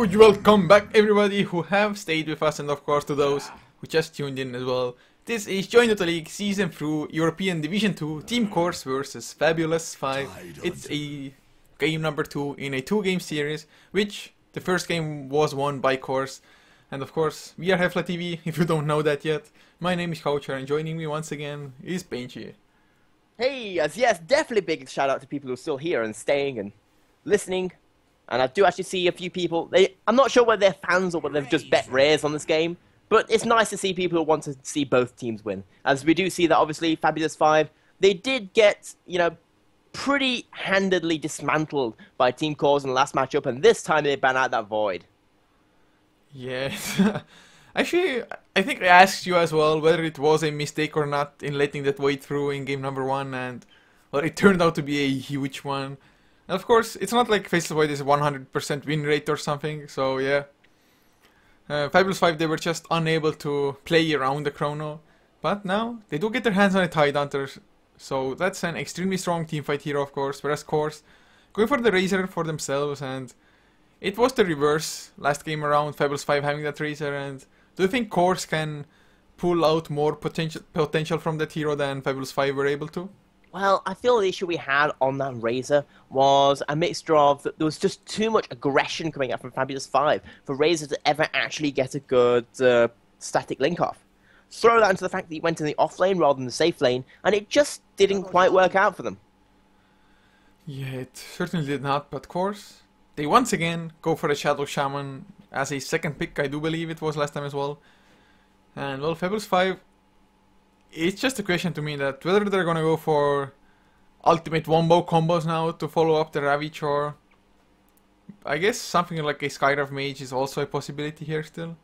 Huge welcome back everybody who have stayed with us, and of course to those who just tuned in as well. This is Join Dota League Season 2 European Division 2 Team Course versus Fabulous 5. It's a game number 2 in a 2-game series, which the first game was won by Course. And of course, we are HeflaTV, if you don't know that yet. My name is Coucher, and joining me once again is Benji. Hey, yes, definitely big shout out to people who are still here and staying and listening. And I do actually see a few people, I'm not sure whether they're fans or whether they've just bet rares on this game, but it's nice to see people who want to see both teams win. As we do see that obviously Fabulous 5, they did get, pretty handedly dismantled by Team Cores in the last matchup, and this time they ban out that void. Yes. Actually, I think I asked you as well whether it was a mistake or not in letting that void through in game number 1, and well, it turned out to be a huge one. And of course, it's not like Faceless Void is a 100% win rate or something, so yeah. Fabulous 5, they were just unable to play around the chrono. But now, they do get their hands on a Tidehunter, so that's an extremely strong teamfight hero, of course. Whereas Course, going for the Razor for themselves, and it was the reverse last game around, Fabulous 5 having that Razor. And do you think Course can pull out more potential from that hero than Fabulous 5 were able to? Well, I feel the issue we had on that Razor was a mixture of that there was just too much aggression coming out from Fabulous 5 for Razor to ever actually get a good static link off. Throw that into the fact that he went in the off lane rather than the safe lane, and it just didn't quite work out for them. Yeah, it certainly did not, but of course, they once again go for a Shadow Shaman as a second pick, I do believe it was last time as well. And well, Fabulous 5, it's just a question to me that whether they're gonna go for ultimate wombo combos now to follow up the Ravage, or I guess something like a Skywrath Mage is also a possibility here still.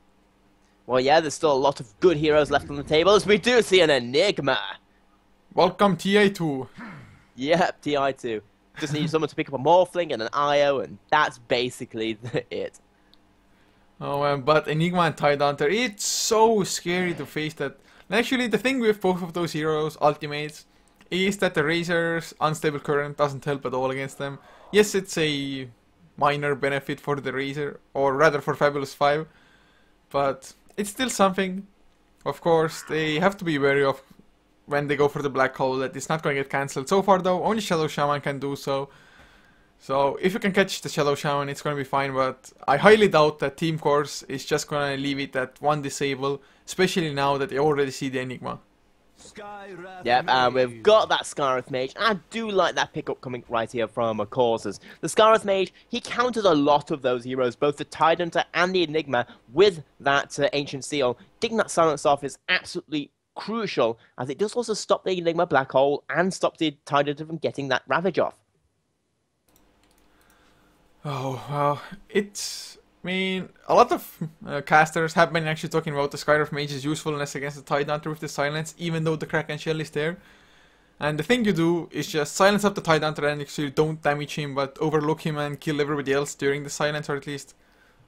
Well, yeah, there's still a lot of good heroes left on the table, as we do see an Enigma. Welcome TI2. Yep, TI2. Just need someone to pick up a Morphling and an IO, and that's basically it. Oh, but Enigma and Tidehunter, it's so scary to face that. Actually, the thing with both of those heroes' ultimates is that the Razor's unstable current doesn't help at all against them. Yes, it's a minor benefit for the Razor, or rather for Fabulous 5, but it's still something. Of course, they have to be wary of when they go for the Black Hole that it's not going to get cancelled. So far though, only Shadow Shaman can do so. So if you can catch the Shadow Shaman, it's going to be fine, but I highly doubt that Team Course is just going to leave it at one disable, especially now that they already see the Enigma. Yep, and we've got that Skywrath Mage. I do like that pickup coming right here from Courses. The Skywrath Mage, he countered a lot of those heroes, both the Tidehunter and the Enigma, with that Ancient Seal. Getting that silence off is absolutely crucial, as it does also stop the Enigma Black Hole and stop the Tidehunter from getting that Ravage off. Oh, well, I mean, a lot of casters have been actually talking about the Skywrath Mage's usefulness against the Tidehunter with the silence, even though the Kraken Shell is there. And the thing you do is just silence up the Tidehunter and actually don't damage him, but overlook him and kill everybody else during the silence, or at least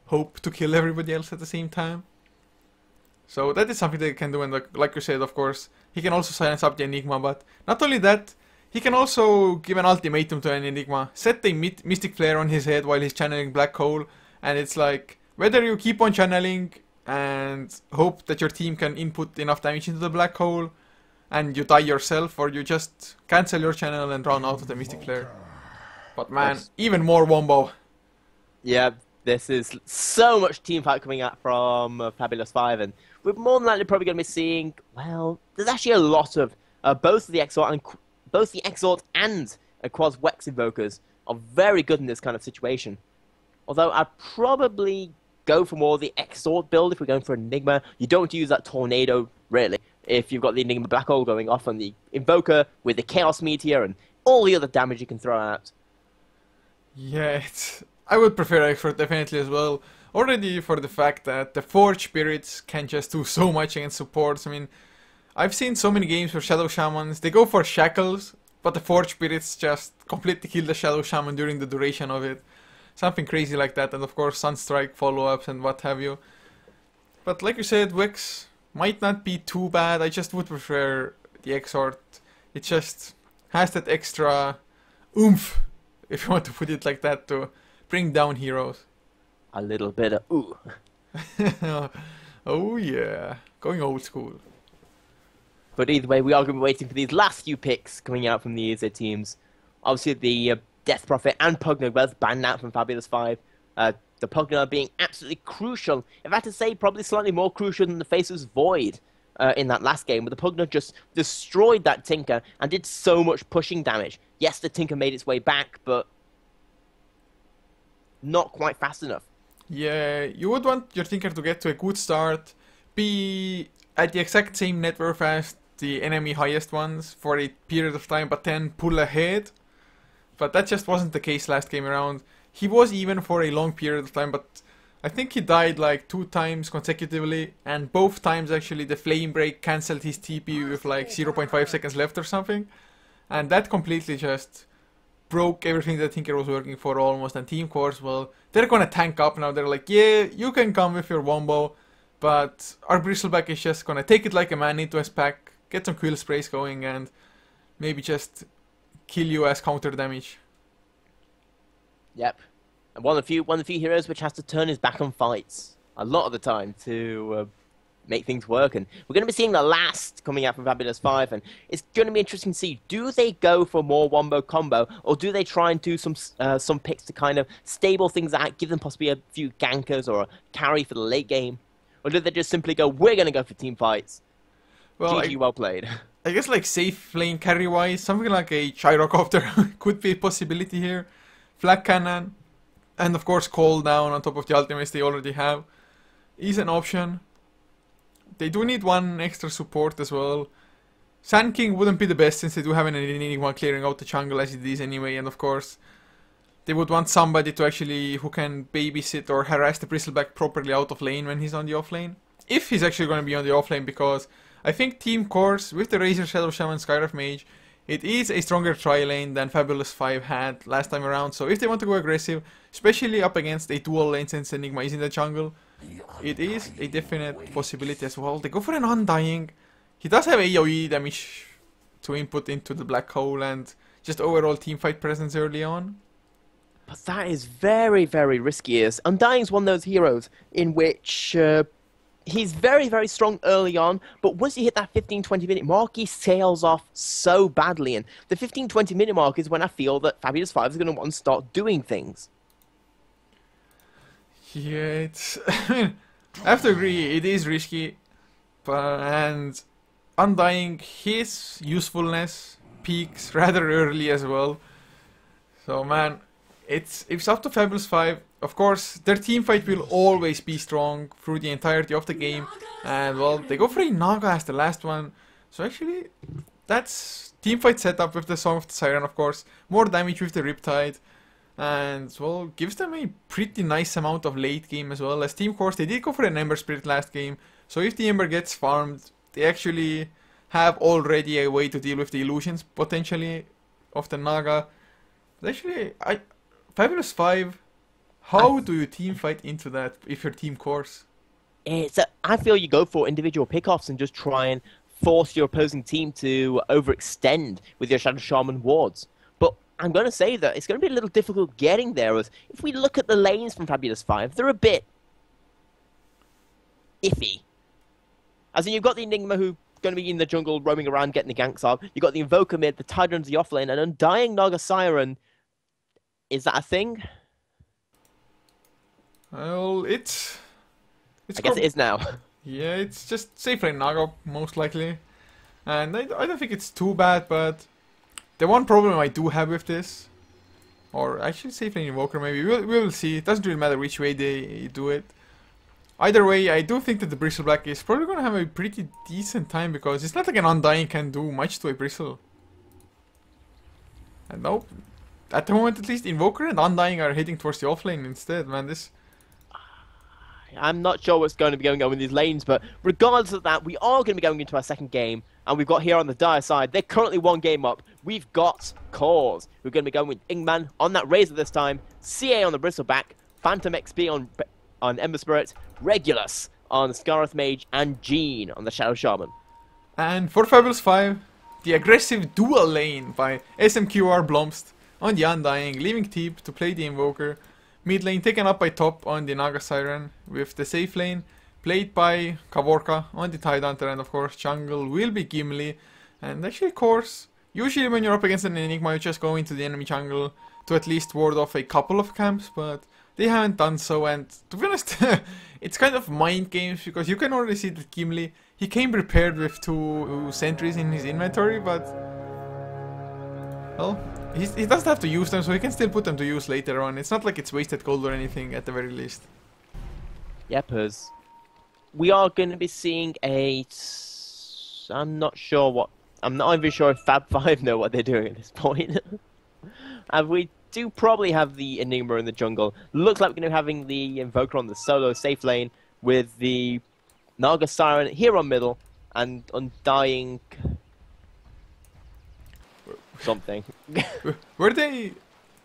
hope to kill everybody else at the same time. So that is something they can do, and like you said, of course, he can also silence up the Enigma, but not only that, he can also give an ultimatum to an Enigma, set a Mystic Flare on his head while he's channeling Black Hole, and it's like, whether you keep on channeling and hope that your team can input enough damage into the Black Hole and you die yourself, or you just cancel your channel and run out of the Mystic Flare. But man, even more wombo. Yeah, this is so much team fight coming out from Fabulous 5, and we're more than likely probably going to be seeing, well, there's actually a lot of both the Exort and Quas Wex invokers are very good in this kind of situation. Although I'd probably go for more of the Exort build if we're going for Enigma. You don't use that Tornado, really, if you've got the Enigma Black Hole going off on the Invoker with the Chaos Meteor and all the other damage you can throw out. Yeah, I would prefer Exort definitely as well. Already for the fact that the Forge Spirits can just do so much against supports. I mean, I've seen so many games where Shadow Shamans, they go for Shackles, but the Forge Spirits just completely kill the Shadow Shaman during the duration of it. Something crazy like that, and of course Sunstrike follow-ups and what have you. But like you said, Wex might not be too bad. I just would prefer the Exort. It just has that extra oomph, if you want to put it like that, to bring down heroes. a little bit of ooh. Oh yeah, going old school. But either way, we are going to be waiting for these last few picks coming out from the EZ teams. Obviously, the Death Prophet and Pugner both banned out from Fabulous 5. The Pugner being absolutely crucial. If I had to say, probably slightly more crucial than the Faceless Void in that last game. But the Pugner just destroyed that Tinker and did so much pushing damage. Yes, the Tinker made its way back, but not quite fast enough. Yeah, you would want your Tinker to get to a good start, be at the exact same net worth as the enemy highest ones for a period of time, but then pull ahead. But that just wasn't the case last game around. He was even for a long period of time, but I think he died like 2 times consecutively, and both times actually the Flame Break cancelled his TP with like 0.5 seconds left or something. And that completely just broke everything that Tinker was working for almost. And Team Course, well, they're gonna tank up now. They're like, yeah, you can come with your Wombo, but our Bristleback is just gonna take it like a man into his pack, get some quill sprays going, and maybe just kill you as counter damage. Yep. And one of the few heroes which has to turn his back on fights a lot of the time to make things work. And we're going to be seeing the last coming out from Fabulous 5, and it's going to be interesting to see, do they go for more Wombo combo, or do they try and do some picks to kind of stable things out, give them possibly a few gankers or a carry for the late game? Or do they just simply go, we're going to go for team fights? Well, GG, well played. I guess like safe lane carry wise, something like a Gyrocopter could be a possibility here. Flag Cannon, and of course Call Down on top of the ultimates they already have, is an option. They do need one extra support as well. Sand King wouldn't be the best since they do have an anyone clearing out the jungle as it is anyway, and of course they would want somebody to actually who can babysit or harass the Bristleback properly out of lane when he's on the off lane. If he's actually going to be on the off lane, because I think Team Course with the Razor Shadow Shaman Skywrath Mage, it is a stronger tri-lane than Fabulous 5 had last time around. So if they want to go aggressive, especially up against a dual lane since Enigma is in the jungle, it is a definite possibility as well. They go for an Undying. He does have AoE damage to input into the black hole and just overall teamfight presence early on. But that is very, very risky. As Undying's one of those heroes in which he's very, very strong early on, but once you hit that 15-20 minute mark, he sails off so badly. And the 15-20 minute mark is when I feel that Fabulous 5 is going to want to start doing things. Yeah, it's... I have to agree, it is risky. And Undying, his usefulness peaks rather early as well. So man, it's up to Fabulous 5. Of course, their teamfight will always be strong through the entirety of the game. And well, they go for a Naga as the last one. So actually, that's teamfight setup with the Song of the Siren, of course. More damage with the Riptide. And well, gives them a pretty nice amount of late game as well. As Team Course, they did go for an Ember Spirit last game. So if the Ember gets farmed, they actually have already a way to deal with the illusions, potentially, of the Naga. But actually, Fabulous 5... How do you team fight into that if you're Team Course? I feel you go for individual pickoffs and just try and force your opposing team to overextend with your Shadow Shaman wards. But I'm going to say that it's going to be a little difficult getting there. As if we look at the lanes from Fabulous 5, they're a bit iffy. As in, you've got the Enigma who's going to be in the jungle roaming around getting the ganks up. You've got the Invoker mid, the Tidron's the offlane, and Undying Naga Siren. Is that a thing? Well, I guess it is now. Yeah, it's just safe lane Naga, most likely. And I don't think it's too bad, but the one problem I do have with this, or actually safe lane Invoker maybe, we will see. It doesn't really matter which way they do it. Either way, I do think that the Bristleback is probably going to have a pretty decent time, because it's not like an Undying can do much to a Bristle. And nope. At the moment at least, Invoker and Undying are heading towards the offlane instead, man. I'm not sure what's going to be going on with these lanes, but regardless of that, we are going to be going into our second game, and we've got here on the Dire side, they're currently 1 game up. We've got Cause. We're going to be going with Ingman on that Razor this time, CA on the Bristleback, Phantom XP on Ember Spirit, Regulus on the Skywrath Mage, and Jean on the Shadow Shaman. And for Fabulous 5, the aggressive dual lane by SMQR Blomst on the Undying, leaving Teep to play the Invoker. Mid lane taken up by top on the Naga Siren, with the safe lane played by Kavorka on the Tidehunter, and of course jungle will be Gimli. And actually, of course, usually when you're up against an Enigma, you just go into the enemy jungle to at least ward off a couple of camps, but they haven't done so. And to be honest, it's kind of mind games, because you can already see that Gimli, he came prepared with 2 sentries in his inventory, but well, he doesn't have to use them, so he can still put them to use later on. It's not like it's wasted gold or anything, at the very least. Yep, as we are going to be seeing I'm not even sure if Fab 5 know what they're doing at this point. And we do probably have the Enigma in the jungle. Looks like we're going to be having the Invoker on the solo safe lane, with the Naga Siren here on middle, and Undying something. Were they...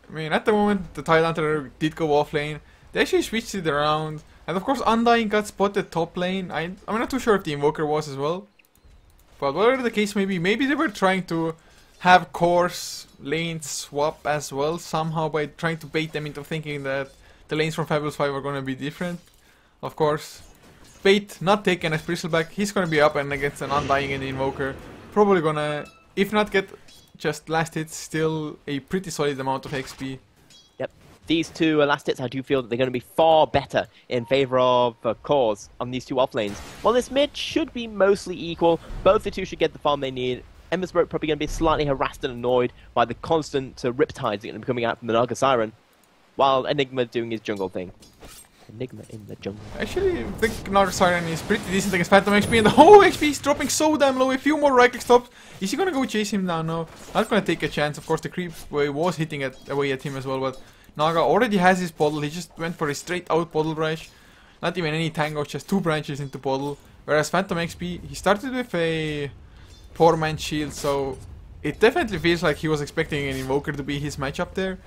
I mean, at the moment, the Tidehunter did go off lane. They actually switched it around. And of course, Undying got spotted top lane. I'm not too sure if the Invoker was as well. But whatever the case may be, maybe they were trying to have course lanes swap as well somehow, by trying to bait them into thinking that the lanes from Fabulous 5 are going to be different. Of course, bait not taken as Bristleback. He's going to be up and against an Undying and Invoker. Probably going to, if not get just last hits, still a pretty solid amount of XP. Yep, these 2 last hits, I do feel that they're going to be far better in favour of cores on these 2 off lanes. While this mid should be mostly equal, both the 2 should get the farm they need. Ember Spirit probably going to be slightly harassed and annoyed by the constant riptides that are going to be coming out from the Naga Siren, while Enigma doing his jungle thing. Enigma in the jungle. Actually, I think Naga Siren is pretty decent against Phantom XP, and the whole XP is dropping so damn low. A few more right click stops. Is he gonna go chase him down? No, not gonna take a chance. Of course, the creep wave was hitting away at him as well, but Naga already has his bottle. He just went for a straight out bottle rush. Not even any tango, just 2 branches into bottle. Whereas Phantom XP, he started with a poor man's shield, so it definitely feels like he was expecting an Invoker to be his matchup there.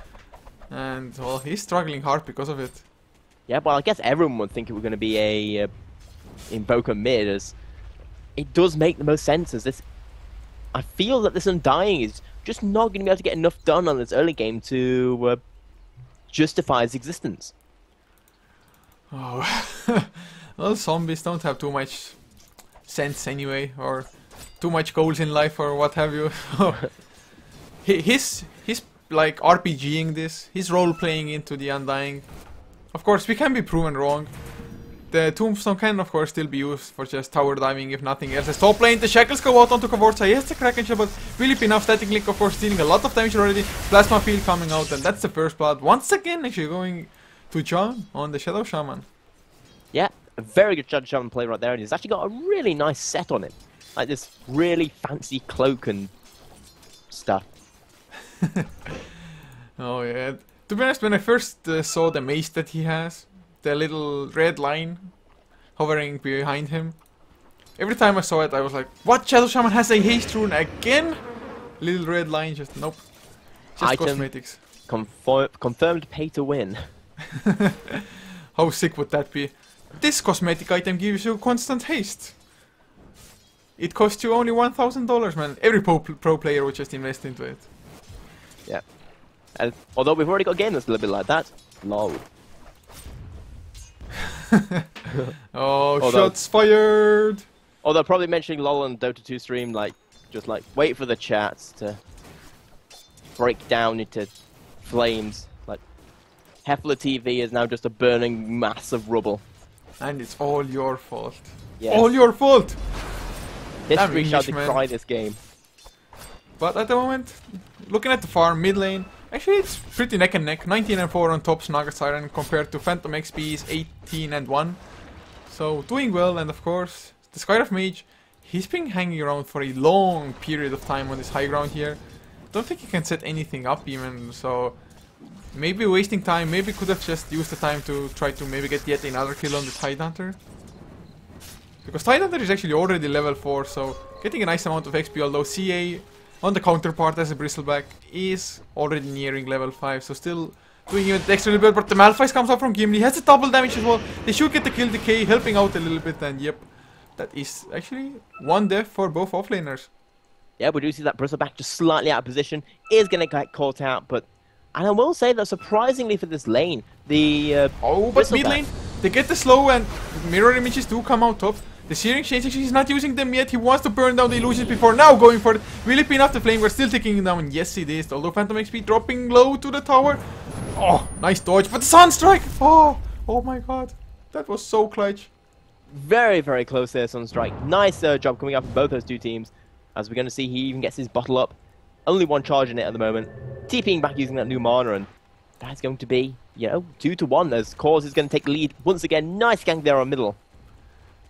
And well, he's struggling hard because of it. Yeah, well, I guess everyone would think it was going to be a Invoker mid, as it does make the most sense. As this, I feel that this Undying is just not going to be able to get enough done on this early game to justify its existence. Oh, well, zombies don't have too much sense anyway, or too much goals in life, or what have you. He's like RPGing this. He's role playing into the Undying. Of course, we can be proven wrong. The Tombstone can, of course, still be used for just tower diving, if nothing else. As top lane, the shackles go out onto Kavorka. Yes, the Kraken shell, but really enough. Static Link, of course, dealing a lot of damage already. Plasma Field coming out, and that's the first blood. Once again, actually going to John on the Shadow Shaman. Yeah, a very good Shadow Shaman play right there, and he's actually got a really nice set on it. Like this really fancy cloak and stuff. Oh, yeah. To be honest, when I first saw the mace that he has, the little red line hovering behind him, every time I saw it, I was like, what? Shadow Shaman has a haste rune again? Little red line, just nope. Just Item cosmetics. Confirmed pay to win. How sick would that be? This cosmetic item gives you constant haste. It costs you only $1,000, man. Every pro player would just invest into it. Yeah. And although we've already got a game that's a little bit like that. LOL. Oh, shots fired! Although probably mentioning LOL on Dota 2 stream, like, just like, wait for the chats to break down into flames. Like, HeflaTV is now just a burning mass of rubble. And it's all your fault. Yes. All your fault! History shall decry this game. But at the moment, looking at the farm, mid lane, actually it's pretty neck and neck. 19 and 4 on top Naga Siren compared to Phantom XP's 18 and 1. So doing well, and of course, the Skyriff Mage, he's been hanging around for a long period of time on this high ground here. Don't think he can set anything up even, so maybe wasting time, maybe could have just used the time to try to maybe get yet another kill on the Tidehunter. Because Tidehunter is actually already level 4, so getting a nice amount of XP, although CA on the counterpart as a Bristleback is already nearing level 5, so still doing even extra little bit, but the Malphite comes up from Gimli, has a double damage as well. They should get the kill decay, helping out a little bit, and yep, that is actually one death for both offlaners. Yeah, we do see that Bristleback just slightly out of position, is going to get caught out, but And I will say that surprisingly for this lane, the but mid lane, they get the slow and mirror images do come out top. The Searing Chains, actually, he's not using them yet. He wants to burn down the illusions before now going for it. Will it pin off the flame? We're still taking him down. Yes, it is. Although Phantom XP dropping low to the tower. Oh, nice dodge. But the Sunstrike! Oh my god. That was so clutch. Very, very close there, Sunstrike. Nice job coming up from both those two teams. As we're going to see, he even gets his bottle up. Only one charge in it at the moment. TPing back using that new mana, and that's going to be, 2-1 as Cause is going to take lead. Once again, nice gank there on middle.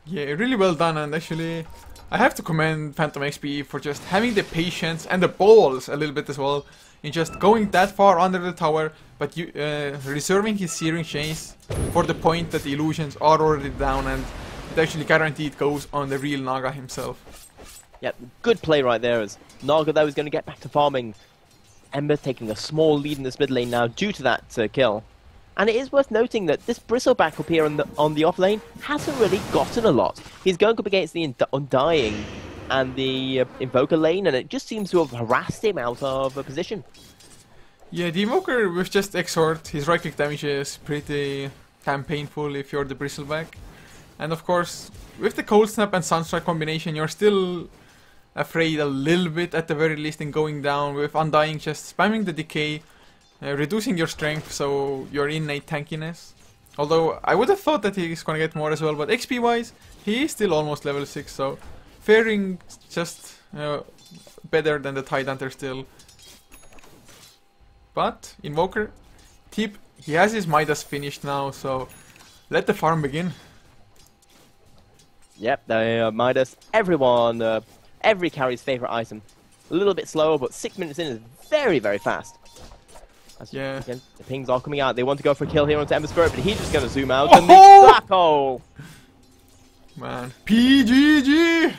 Yeah, really well done, and actually, I have to commend Phantom XP for just having the patience and the balls a little bit as well in just going that far under the tower, but reserving his Searing Chains for the point that the illusions are already down, and it actually guaranteed goes on the real Naga himself. Yep, good play right there as Naga though is going to get back to farming. Ember taking a small lead in this mid lane now due to that kill. And it is worth noting that this Bristleback up here on the off lane hasn't really gotten a lot. He's going up against the Undying and the Invoker lane, and it just seems to have harassed him out of a position. Yeah, the Invoker with just Exhort, his right click damage is pretty painful if you're the Bristleback. And of course, with the Cold Snap and Sunstrike combination, you're still afraid a little bit at the very least in going down, with Undying just spamming the decay. Reducing your strength, so your innate tankiness. Although, I would have thought that he's gonna get more as well, but XP wise, he is still almost level 6, so faring just better than the Tidehunter still. But, Invoker, tip, he has his Midas finished now, so let the farm begin. Yep, the Midas, everyone, every carry's favorite item. A little bit slower, but 6 minutes in is very, very fast. Yeah. Again, the pings are coming out. They want to go for a kill here onto Ember Spirit, but he's just going to zoom out and the black hole. Man, PGG.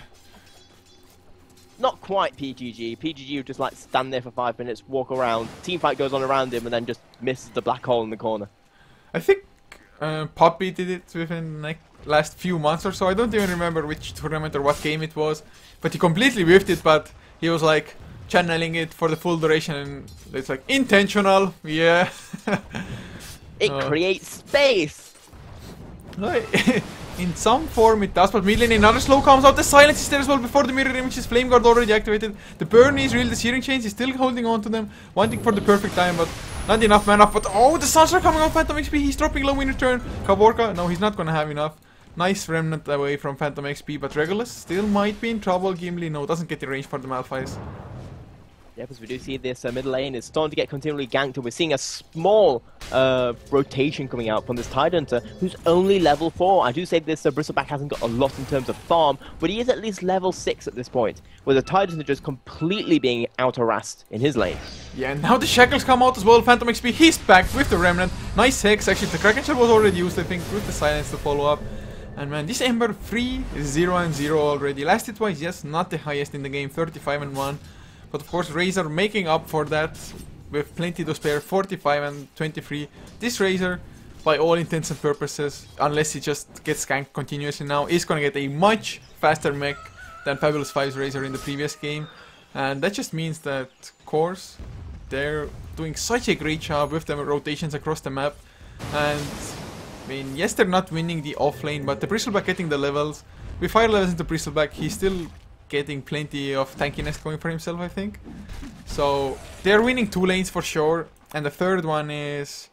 Not quite PGG. PGG would just like stand there for 5 minutes, walk around. Teamfight goes on around him, and then just misses the black hole in the corner. I think Poppy did it within like last few months or so. I don't even remember which tournament or what game it was, but he completely whiffed it. But he was like channeling it for the full duration, and it's like intentional, yeah. It creates space. In some form it does, but mid lane another slow comes out. The silence is there as well before the mirror image is flame guard already activated. The burn is real, the Searing Chains is still holding on to them, wanting for the perfect time, but not enough mana. But oh, the Suns are coming out. Phantom XP, he's dropping low in return. Kavorka, no, he's not gonna have enough. Nice remnant away from Phantom XP, but Regulus still might be in trouble. Gimli, no, doesn't get the range for the Malphite. Yeah, because we do see this middle lane is starting to get continually ganked, and we're seeing a small rotation coming out from this Tidehunter, who's only level 4. I do say this Bristleback hasn't got a lot in terms of farm, but he is at least level 6 at this point, with the Tidehunter just completely being out-harassed in his lane. Yeah, and now the Shackles come out as well. Phantom XP, he's back with the Remnant. Nice Hex, actually the Kraken Shell was already used, I think, with the Silence to follow up. And man, this Ember 3 is 0-0 already. Last hit wise, yes, not the highest in the game, 35-1. But of course, Razor making up for that with plenty to spare, 45 and 23. This Razor, by all intents and purposes, unless he just gets skanked continuously now, is gonna get a much faster mech than Fabulous 5's Razor in the previous game. And that just means that Course, they're doing such a great job with the rotations across the map. And I mean, yes, they're not winning the offlane, but the Bristleback getting the levels. With 5 levels into Bristleback, he's still getting plenty of tankiness going for himself, I think. So they're winning 2 lanes for sure, and the third one is,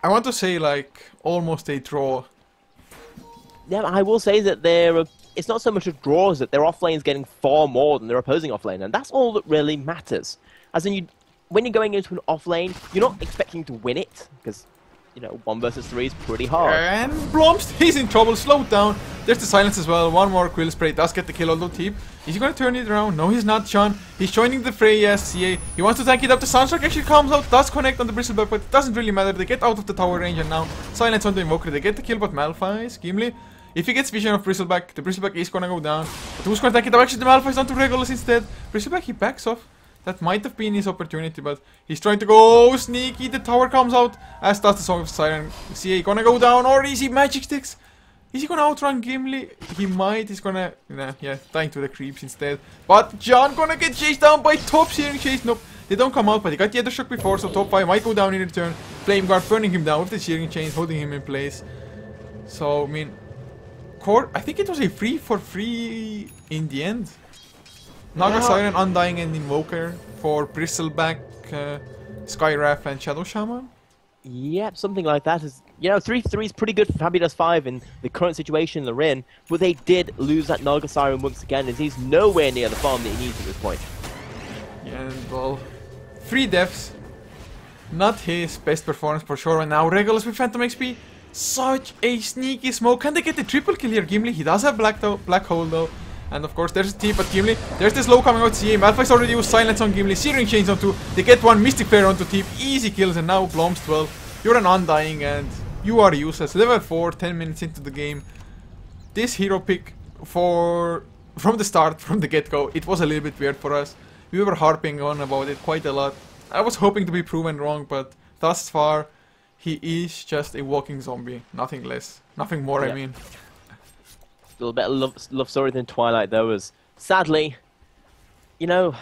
I want to say, like almost a draw. Yeah, I will say that it's not so much a draw as that their offlane is getting far more than their opposing offlane, and that's all that really matters. As in, when you're going into an offlane, you're not expecting to win it, because 1 versus 3 is pretty hard. And Blomst, he's in trouble, slowed down. There's the silence as well. One more Quill Spray does get the kill, although Teep. Is he gonna turn it around? No, he's not, John. He's joining the fray, yes, CA. He wants to tank it up. The Sunstrike actually comes out, does connect on the Bristleback, but it doesn't really matter. They get out of the tower range, and now silence on the Invoker. They get the kill, but Malphite, Gimli, if he gets vision of Bristleback, the Bristleback is gonna go down. But who's gonna tank it up? Actually, the Malphite's onto Regulus instead. Bristleback, he backs off. That might have been his opportunity, but he's trying to go sneaky. The tower comes out, as does the Song of Siren. CA gonna go down, or is he Magic Sticks? Is he gonna outrun Gimli? He might. He's gonna, yeah, dying to the creeps instead. But John gonna get chased down by top Searing Chase. Nope, They don't come out, but he got the other shock before, so top 5 might go down in return. Flame Guard burning him down with the Searing Chains, holding him in place. So, I mean, I think it was a 3 for 3 in the end. Naga Siren, Undying, and Invoker for Bristleback, Skywrath, and Shadow Shaman. Yep, something like that. Is, you know, 3 for 3 is pretty good for Fabulous 5 in the current situation they're in, but they did lose that Naga Siren once again, as he's nowhere near the farm that he needs at this point. Yeah, and well, 3 deaths. Not his best performance for sure, and now Regulus with Phantom XP. Such a sneaky smoke. Can they get the triple kill here? Gimli, he does have Black Hole though. And of course, there's a TP at Gimli. There's this low coming out CA. Malphite's already used Silence on Gimli. Searing Chains on 2. They get one Mystic Flare onto TP. Easy kills, and now Blom's 12. You're an Undying, and you are useless. Level 4, 10 minutes into the game. This hero pick from the start, from the get-go, it was a little bit weird for us. We were harping on about it quite a lot. I was hoping to be proven wrong, but thus far, he is just a walking zombie. Nothing less. Nothing more, I mean. A little bit of love story than Twilight, though, as sadly, you know,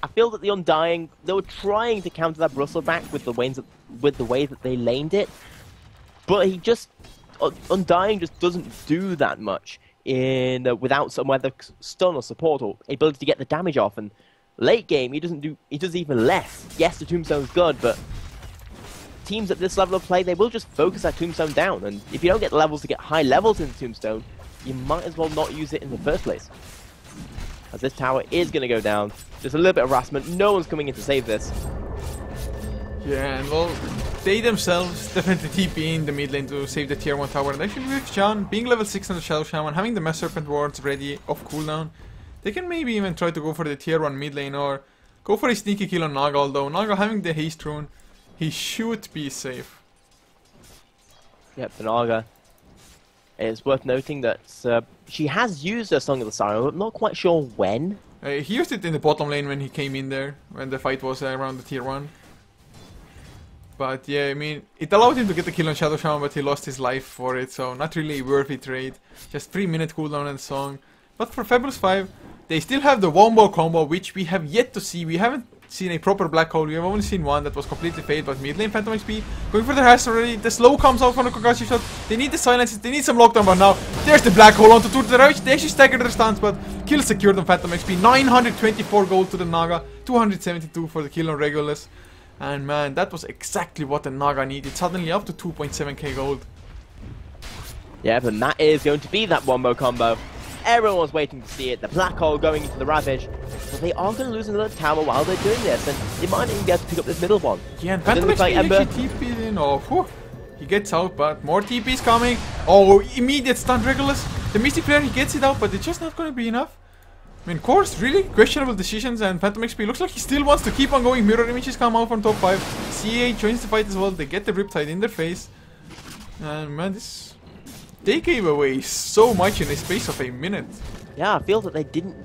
I feel that the Undying, they were trying to counter that Bristleback with the way that they laned it, but he just, Undying just doesn't do that much in without some either stun or support or ability to get the damage off. And late game, he does even less. Yes, the Tombstone's good, but teams at this level of play, they will just focus that Tombstone down, and if you don't get the levels to get high levels in the Tombstone, you might as well not use it in the first place. As this tower is going to go down. Just a little bit of harassment. No one's coming in to save this. Yeah, and well, they themselves definitely TP in the mid lane to save the tier 1 tower. And actually with John being level 6 on the Shadow Shaman, having the Mass Serpent wards ready off cooldown, they can maybe even try to go for the tier 1 mid lane or go for a sneaky kill on Naga, although Naga having the haste rune, he should be safe. Yep, the Naga. It's worth noting that she has used her Song of the Siren, but I'm not quite sure when. He used it in the bottom lane when he came in there, when the fight was around the tier 1. But yeah, I mean, it allowed him to get the kill on Shadow Shaman, but he lost his life for it, so not really a worthy trade. Just 3-minute cooldown and Song. But for Fabulous 5, they still have the wombo combo, which we have yet to see. We haven't seen a proper black hole. We have only seen one that was completely failed, but mid lane Phantom XP going for the hash already. The slow comes out from the Kakashi shot. They need the silences, they need some lockdown, but now there's the black hole onto 2 to the right. They actually staggered their stance, but kill secured on Phantom XP. 924 gold to the Naga, 272 for the kill on Regulus. And man, that was exactly what the Naga needed. Suddenly up to 2.7k gold. Yeah, but that is going to be that wombo combo. Everyone was waiting to see it. The black hole going into the Ravage. But they are going to lose another tower while they're doing this. And they might even be able to pick up this middle one. Yeah, and Phantom XP actually TP'd in. Oh, whew. He gets out, but more TP's coming. Oh, immediate stun Regulus. The Mystic Flare, he gets it out, but it's just not going to be enough. I mean, course, really questionable decisions, and Phantom XP looks like he still wants to keep on going. Mirror images come out from top 5. CA joins the fight as well. They get the Riptide in their face. And man, they gave away so much in a space of a minute. Yeah, I feel that they didn't,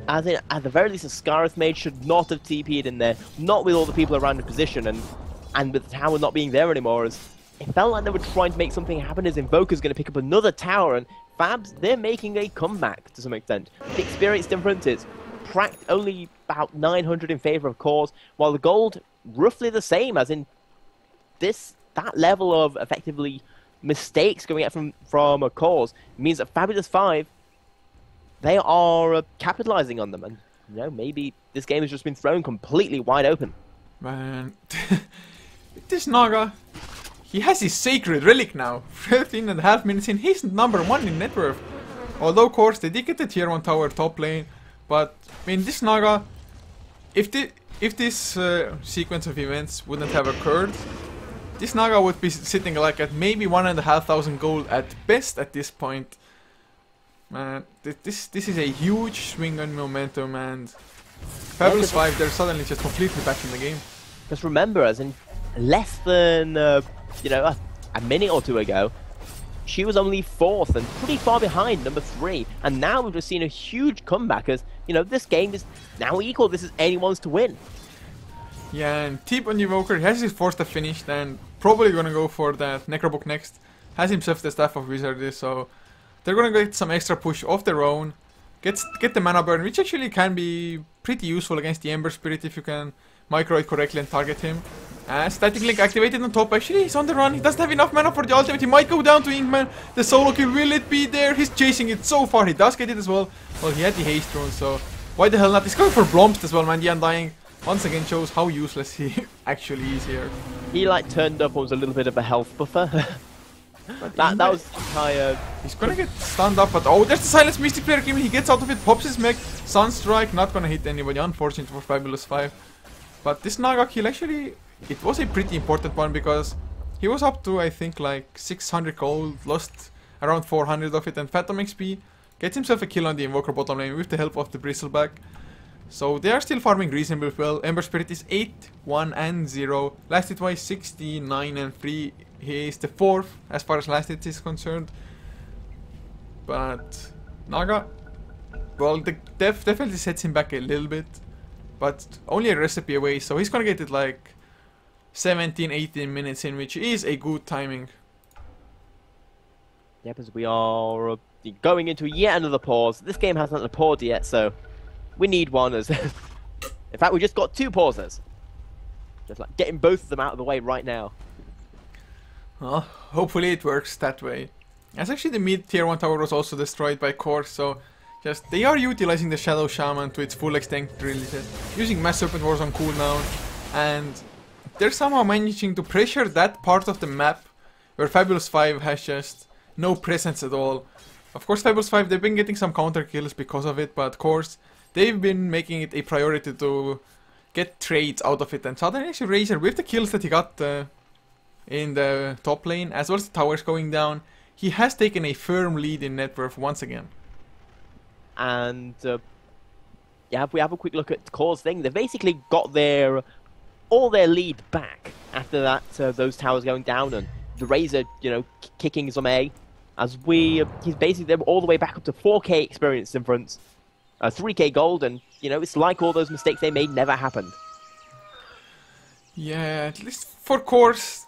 at the very least, a Scarith Mage should not have TP'd in there, not with all the people around in position, and with the tower not being there anymore. As it felt like they were trying to make something happen, as Invoker's going to pick up another tower, and Fabs, they're making a comeback to some extent. The experience difference is only about 900 in favor of Cores, while the gold roughly the same, as in that level of effectively mistakes going out from a Cause means that Fabulous 5, they are capitalizing on them, and you know, maybe this game has just been thrown completely wide open. Man, this Naga, he has his sacred relic now. 13.5 minutes in, he's number 1 in net worth. Although of course they did get the tier 1 tower top lane, but I mean, this Naga, if this sequence of events wouldn't have occurred, this Naga would be sitting like at maybe 1,500 gold at best at this point. Man, this is a huge swing on momentum, and Fabulous 5, they're suddenly just completely back in the game. Just remember, as in less than you know, a minute or two ago, she was only 4th and pretty far behind number 3, and now we've just seen a huge comeback. As you know, this game is now equal. This is anyone's to win. Yeah, and Tip on Evoker, he has his 4th finished and probably gonna go for that Necrobook next. Has himself the Staff of Wizardry, so they're gonna get some extra push of their own. Get the mana burn, which actually can be pretty useful against the Ember Spirit if you can micro it correctly and target him. Static link activated on top. Actually, he's on the run. He doesn't have enough mana for the ultimate. He might go down to Inkman. The solo kill, will it be there? He's chasing it so far. He does get it as well. Well, he had the haste rune, so why the hell not? He's going for Blomst as well, man. The Undying once again shows how useless he actually is here. He like turned up and was a little bit of a health buffer. that was entire. He's gonna get stunned up, but oh, there's the Silence Mystic player. He gets out of it, pops his mech. Sunstrike, not gonna hit anybody. Unfortunate for Fabulous 5. But this Naga kill actually, it was a pretty important one because he was up to, I think, like 600 gold, lost around 400 of it, and Phantom XP gets himself a kill on the Invoker bottom lane with the help of the Bristleback. So they are still farming reasonably well. Ember Spirit is 8, 1 and 0. Last hit wise 69 and 3. He is the 4th as far as last hit is concerned. But Naga, well, the def definitely sets him back a little bit. But only a recipe away, so he's gonna get it like 17-18 minutes in, which is a good timing. Yeah, because we are going into yet another pause. This game hasn't had a pause yet, so we need one. As in fact, we just got 2 pauses. Just like getting both of them out of the way right now. Well, hopefully it works that way. As actually the mid tier 1 tower was also destroyed by Core, so just they are utilizing the Shadow Shaman to its full extent, really, using Mass Serpent Wars on cooldown, and they're somehow managing to pressure that part of the map where Fabulous 5 has just no presence at all. Of course, Fabulous 5, they've been getting some counter kills because of it, but of course, they've been making it a priority to get trades out of it. And suddenly, actually, Razor, with the kills that he got in the top lane, as well as the towers going down, he has taken a firm lead in net worth once again. And yeah, if we have a quick look at Core's thing, they've basically got all their lead back after that. Those towers going down and the Razor, you know, kicking some A. As he's basically they're all the way back up to 4k experience in front, 3k gold, and you know it's like all those mistakes they made never happened. Yeah, at least for Course,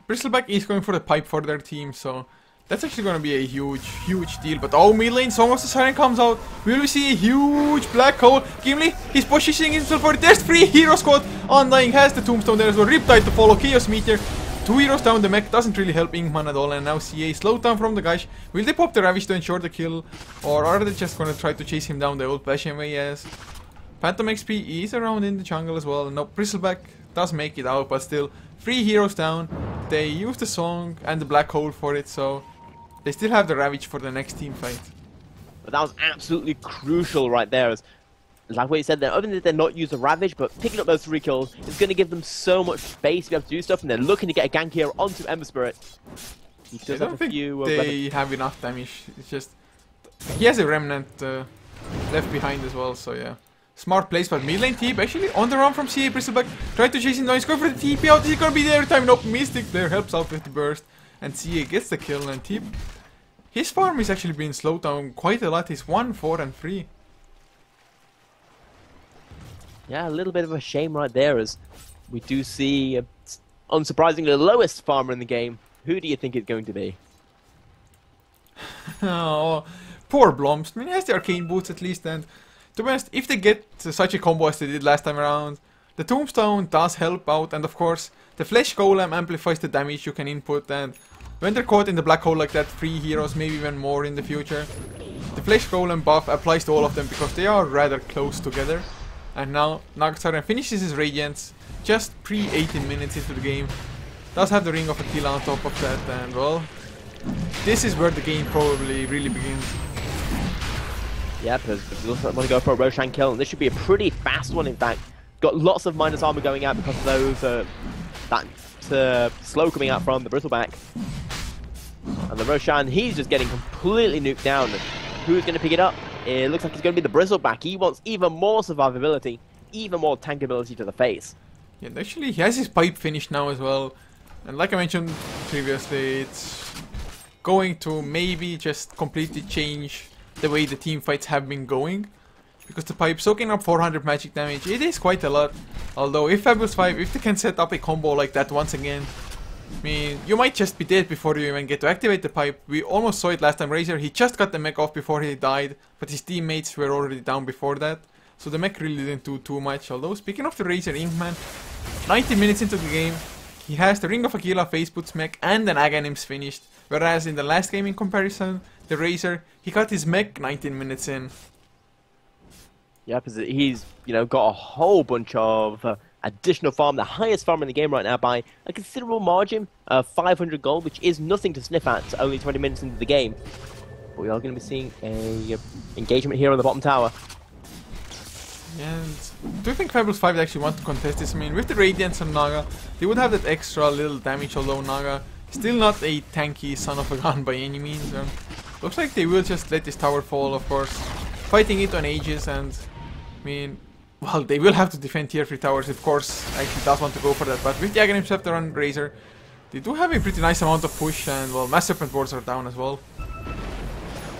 Bristleback is going for the pipe for their team, so that's actually going to be a huge deal. But oh, mid lane, Song of the Siren comes out. Will we see a huge black hole? Gimli, he's positioning himself for it. There's 3 hero squad. Undying has the tombstone there as well. Riptide to follow. Chaos Meteor. 2 heroes down the mech. Doesn't really help Inkman at all. And now CA slowed down from the guys. Will they pop the Ravish to ensure the kill? Or are they just going to try to chase him down the old fashioned way? Yes. Phantom XP is around in the jungle as well. No, Bristleback does make it out, but still 3 heroes down. They use the song and the black hole for it, so they still have the Ravage for the next team fight. But that was absolutely crucial right there. As like what you said there, other than they're not use the Ravage, but picking up those 3 kills is going to give them so much space to be able to do stuff, and they're looking to get a gank here onto Ember Spirit. He does I have don't think few, they have enough damage. It's just he has a remnant left behind as well, so yeah. Smart place, but mid lane Teep actually on the run from CA. Bristleback tried to chase him down. He's going for the TP out. Is he gonna be there every time? Nope. Mystic there helps out with the burst, and CA gets the kill. And Teep, his farm is actually being slowed down quite a lot. He's 1, 4, and 3. Yeah, a little bit of a shame right there, as we do see, unsurprisingly, the lowest farmer in the game. Who do you think it's going to be? Oh, poor Blomst. I mean, he has the arcane boots at least, and to be honest, if they get such a combo as they did last time around, the Tombstone does help out, and of course, the Flesh Golem amplifies the damage you can input, and when they're caught in the black hole like that, 3 heroes, maybe even more in the future, the Flesh Golem buff applies to all of them because they are rather close together. And now, Nagasiren finishes his Radiance just pre-18 minutes into the game. Does have the Ring of Attila on top of that, and well, this is where the game probably really begins. Yeah, because we want to go for a Roshan kill, and this should be a pretty fast one, in fact. Got lots of minus armor going out because of those, that slow coming out from the Bristleback. And the Roshan, he's just getting completely nuked down. Who's going to pick it up? It looks like it's going to be the Bristleback. He wants even more survivability, even more tankability to the face. Yeah, and actually he has his pipe finished now as well. And like I mentioned previously, it's going to maybe just completely change the way the team fights have been going. Because the pipe soaking up 400 magic damage, it is quite a lot. Although if Fabulous 5, if they can set up a combo like that once again, I mean, you might just be dead before you even get to activate the pipe. We almost saw it last time. Razor, he just got the mech off before he died, but his teammates were already down before that. so the mech really didn't do too much. Although, speaking of the Razor Inkman, 90 minutes into the game, he has the Ring of Aquila Face Boots mech and an Aghanims finished. Whereas in the last game in comparison, the Razor, he got his mech 19 minutes in. Yeah, because he's, got a whole bunch of additional farm, the highest farm in the game right now by a considerable margin, 500 gold, which is nothing to sniff at only 20 minutes into the game. But we are going to be seeing a engagement here on the bottom tower. And do you think Fabulous 5 actually want to contest this? I mean, with the Radiance on Naga, they would have that extra little damage, although Naga still not a tanky son of a gun by any means. Looks like they will just let this tower fall, of course. Fighting it on Aegis, and I mean, well, they will have to defend tier 3 towers, of course. Actually does want to go for that, but with the Aghanim Scepter on Razor, they do have a pretty nice amount of push, and well, Mass Serpent Boards are down as well.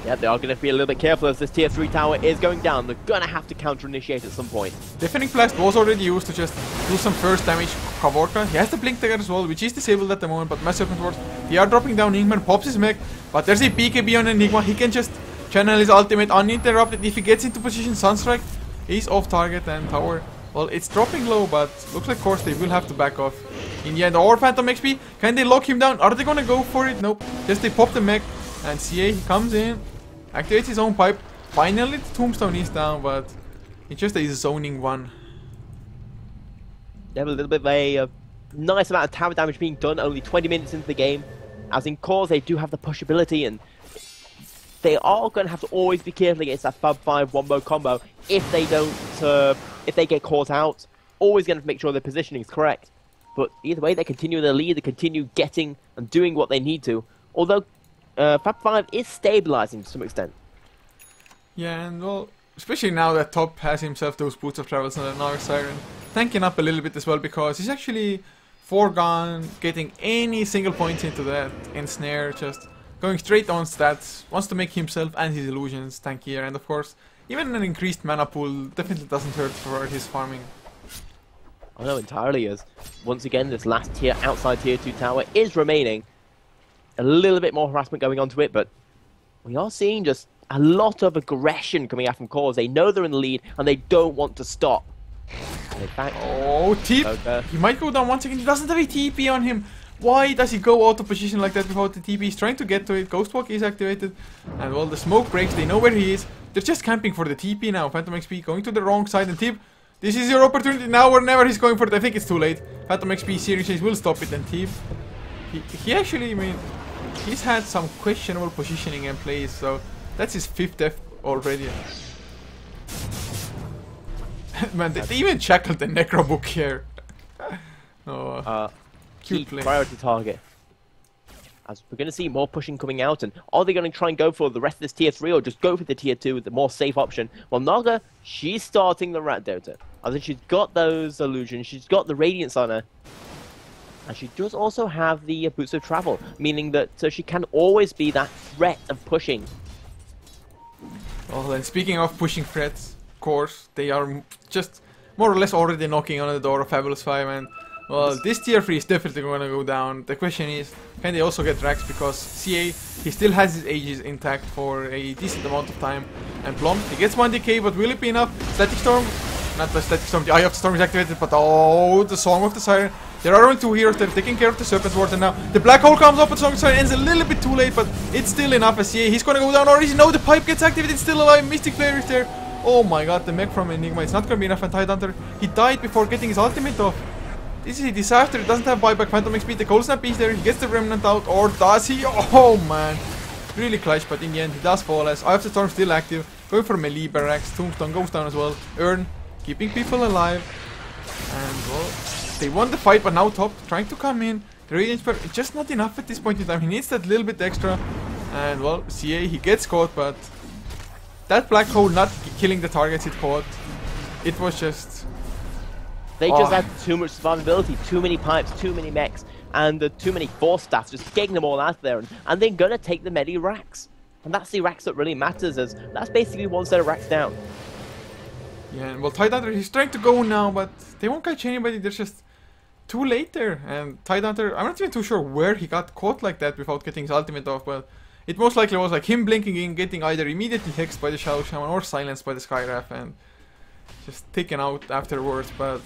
Yeah, they are going to be a little bit careful as this tier 3 tower is going down. They're going to have to counter-initiate at some point. Deafening Blast was already used to just do some first damage. Kavorka, he has the Blink Dagger as well, which is disabled at the moment, but Mass Serpent Boards, they are dropping down. Ingman pops his mech, but there's a BKB on Enigma. He can just channel his ultimate uninterrupted. If he gets into position, Sunstrike is off target, and tower, well, it's dropping low, but looks like, of course, they will have to back off. In the end, or Phantom XP, can they lock him down? Are they gonna go for it? Nope. Just they pop the mech, and CA, he comes in, activates his own pipe. Finally, the Tombstone is down, but it's just a zoning one. They have a little bit of a nice amount of tower damage being done, only 20 minutes into the game. As in cores, they do have the push ability, and they are going to have to always be careful against that Fab 5 wombo combo if they don't, if they get caught out. Always going to make sure their positioning is correct. But either way, they continue their lead, they continue getting and doing what they need to. Although Fab 5 is stabilizing to some extent. Yeah, and well, especially now that Top has himself those Boots of Travels and another Siren, tanking up a little bit as well, because he's actually foregone getting any single points into that ensnare, just going straight on stats, wants to make himself and his illusions tankier, and of course, even an increased mana pool definitely doesn't hurt for his farming. I know entirely is. Once again, this last tier, outside tier 2 tower is remaining. A little bit more harassment going on to it, but we are seeing just a lot of aggression coming out from cores. They know they're in the lead, and they don't want to stop. In fact, oh, TP! Okay. He might go down once again. He doesn't have a TP on him. Why does he go out of position like that without the TP? He's trying to get to it. Ghostwalk is activated. And well, the smoke breaks. They know where he is. They're just camping for the TP now. Phantom XP going to the wrong side. And Tip, this is your opportunity now or never. He's going for it. I think it's too late. Phantom XP Searing Chase will stop it. And Tip, he actually, I mean, he's had some questionable positioning and plays. So that's his 5th death already. Man, they even shackled the Necrobook here. Oh. Key priority target. As we're going to see more pushing coming out, and are they going to try and go for the rest of this tier 3 or just go for the tier 2 with the more safe option? Well, Naga, she's starting the Rat Dota. I think she's got those illusions, she's got the Radiance on her, and she does also have the Boots of Travel, meaning that she can always be that threat of pushing. Well, then speaking of pushing threats, of course, they are just more or less already knocking on the door of Fabulous 5, and well, this tier 3 is definitely going to go down. The question is, can they also get Drax? Because CA, he still has his Aegis intact for a decent amount of time. And Plum, he gets 1 DK, but will it be enough? Static Storm, not the Static Storm, the Eye of the Storm is activated, but oh, the Song of the Siren. There are only 2 heroes that are taking care of the Serpent Ward, and now the Black Hole comes up, and Song of the Siren ends a little bit too late, but it's still enough as CA, he's going to go down, or is he? No, the pipe gets activated, still alive, Mystic Flare is there. Oh my god, the mech from Enigma, it's not going to be enough, and Tidehunter, he died before getting his ultimate off. This is a disaster, it doesn't have buyback, Phantom XP, the Cold Snap is there, he gets the Remnant out, or does he? Oh man, really clutch, but in the end he does fall as Eye of the Storm still active, going for melee barracks, Tombstone goes down as well, Earn, keeping people alive, and well, they won the fight, but now Top trying to come in, the Radiant Spell, it's just not enough at this point in time, he needs that little bit extra, and well, CA, he gets caught, but that Black Hole not killing the targets it caught, it was just... They just had too much survivability, too many pipes, too many mechs, and too many force staffs, just getting them all out there, and they're gonna take the medi racks. And that's the racks that really matters, as that's basically 1 set of racks down. Yeah, and well, Tidehunter, he's trying to go now, but they won't catch anybody, they're just too late there. And Tidehunter, I'm not even too sure where he got caught like that without getting his ultimate off, but it most likely was like him blinking in, getting either immediately hexed by the Shadow Shaman or silenced by the Skywrath, and just taken out afterwards. But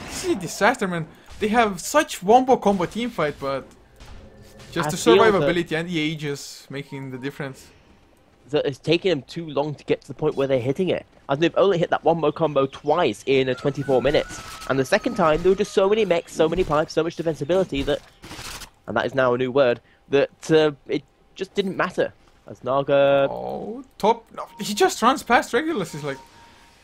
this is a disaster, man. They have such wombo combo team fight, but just the survivability and the ages making the difference. That it's taking them too long to get to the point where they're hitting it. And they've only hit that wombo combo twice in 24 minutes. And the second time, there were just so many mechs, so many pipes, so much defensibility that, and that is now a new word, that it just didn't matter. As Naga... Oh, top... No, he just runs past Regulus. He's like,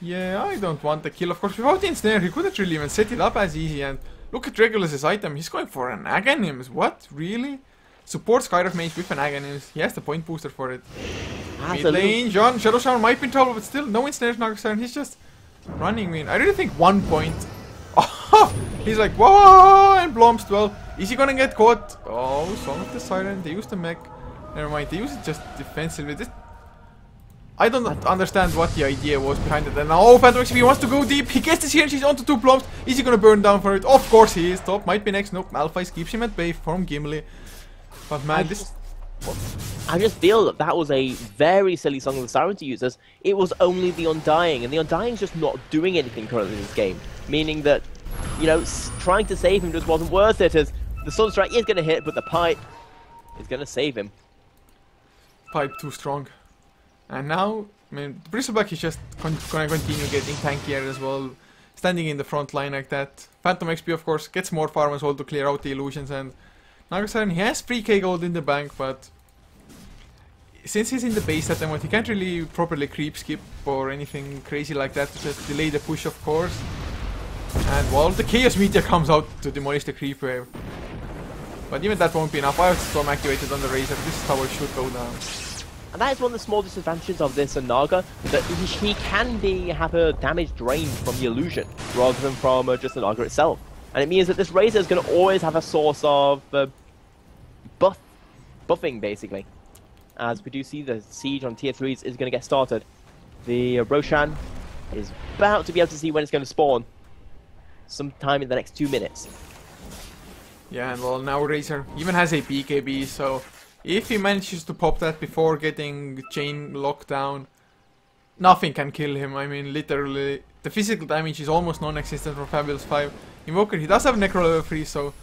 yeah, I don't want the kill. Of course, without the ensnare, he couldn't really even set it up as easy. And look at Regulus's item. He's going for an Aghanims. What? Really? Support Skyriff Mage with an Aghanims. He has the point booster for it. Mid lane, John, Shadow Shower might be in trouble, but still, no ensnares Naga. He's just running. I mean, I really think 1 point. Oh, he's like, whoa, and Blomst. Well, is he gonna get caught? Oh, Song of the Siren. They used the mech. Never mind, they use it just defensively. I don't understand what the idea was behind it. And now Phantom XP wants to go deep. He gets this here and she's onto 2 Blomst. Is he gonna burn down for it? Of course he is. Top might be next. Nope, Malphite keeps him at bay from Gimli. But man, I just feel that that was a very silly Song of the Siren to use, as it was only the Undying, and the Undying's just not doing anything currently in this game. Meaning that, you know, trying to save him just wasn't worth it, as the Sword Strike is going to hit, but the Pipe is going to save him. Pipe too strong. And now, I mean, Bristleback is just going to continue getting tankier as well, standing in the front line like that. Phantom XP, of course, gets more farm as well to clear out the illusions, and Naga, he has 3k gold in the bank, but since he's in the base at the moment, he can't really properly creep skip or anything crazy like that to just delay the push, of course. And well, the Chaos Meteor comes out to demolish the creep wave. But even that won't be enough. Fire Storm activated on the Razor. This tower should go down. And that is one of the small disadvantages of this Naga, that he can have a damage drained from the illusion, rather than from just the Naga itself. And it means that this Razor is going to always have a source of buffing, basically. As we do see, the siege on tier 3s is going to get started. The Roshan is about to be able to see when it's going to spawn sometime in the next 2 minutes. Yeah, and well, now Razor even has a BKB, so if he manages to pop that before getting chain locked down, nothing can kill him. I mean, literally, the physical damage is almost non-existent from Fabulous 5. Invoker, he does have Necro level 3, so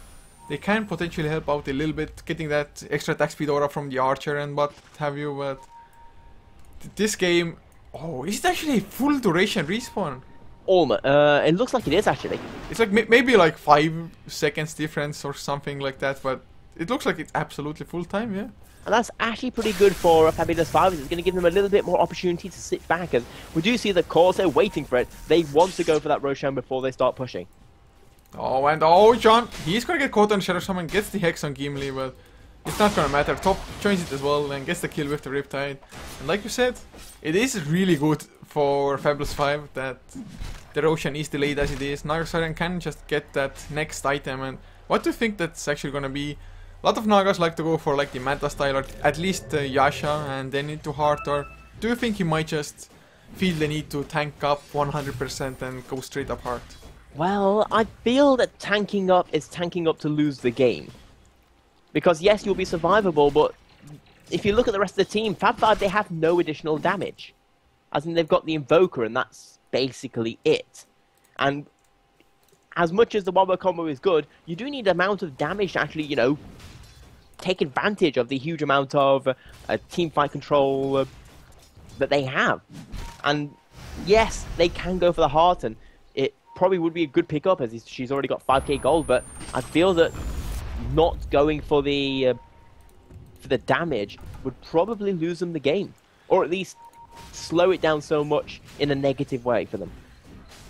they can potentially help out a little bit, getting that extra attack speed aura from the Archer and what have you, but this game... Oh, is it actually a full duration respawn? Almost. It looks like it is, actually. It's like maybe like 5 seconds difference or something like that, but it looks like it's absolutely full time, yeah. And that's actually pretty good for Fabulous 5. It's going to give them a little bit more opportunity to sit back, as we do see the cores, they're waiting for it. They want to go for that Roshan before they start pushing. Oh, and oh, John, he's gonna get caught on Shadow Shaman, gets the Hex on Gimli, but it's not gonna matter. Top joins it as well and gets the kill with the Riptide. And like you said, it is really good for Fabulous 5 that the Roshan is delayed as it is. Naga can just get that next item, and what do you think that's actually gonna be? A lot of Nagas like to go for like the Manta style, or at least Yasha, and then into Heart, or do you think he might just feel the need to tank up 100% and go straight up Heart? Well, I feel that tanking up is tanking up to lose the game. Because yes, you'll be survivable, but if you look at the rest of the team, Fab 5, they have no additional damage. As in, they've got the Invoker, and that's basically it. And as much as the wombo combo is good, you do need an amount of damage to actually, you know, take advantage of the huge amount of team fight control that they have. And yes, they can go for the Heart, and it probably would be a good pickup, as she's already got 5k gold, but I feel that not going for the damage would probably lose them the game, or at least slow it down so much in a negative way for them.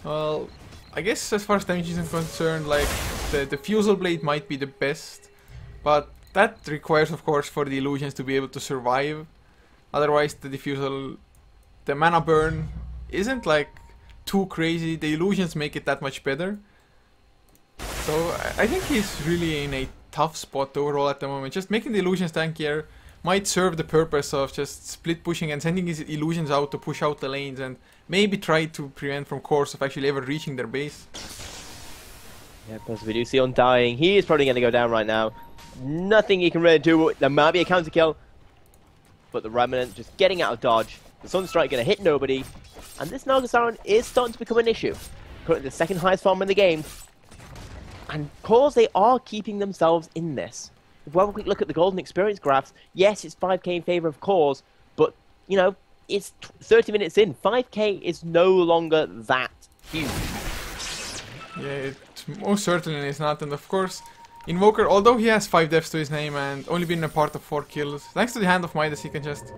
Well, I guess as far as damage is concerned, like the Fusel Blade might be the best, but that requires, of course, for the illusions to be able to survive. Otherwise, the Diffusal, the mana burn isn't like too crazy. The illusions make it that much better. So I think he's really in a tough spot overall at the moment. Just making the illusions tankier might serve the purpose of just split pushing and sending his illusions out to push out the lanes, and maybe try to prevent from Course of actually ever reaching their base. Yeah, because we do see Undying. He is probably going to go down right now. Nothing he can really do. There might be a counter kill, but the Remnant just getting out of dodge. The Sunstrike going to hit nobody. And this Naga Siren is starting to become an issue. Currently the second highest farm in the game. And cause they are keeping themselves in this. If we have a quick look at the golden experience graphs, yes, it's 5k in favor of Cause, but, you know, it's 30 minutes in. 5k is no longer that huge. Yeah, it most certainly is not. And of course, Invoker, although he has 5 deaths to his name and only been a part of 4 kills, thanks to the Hand of Midas, he can just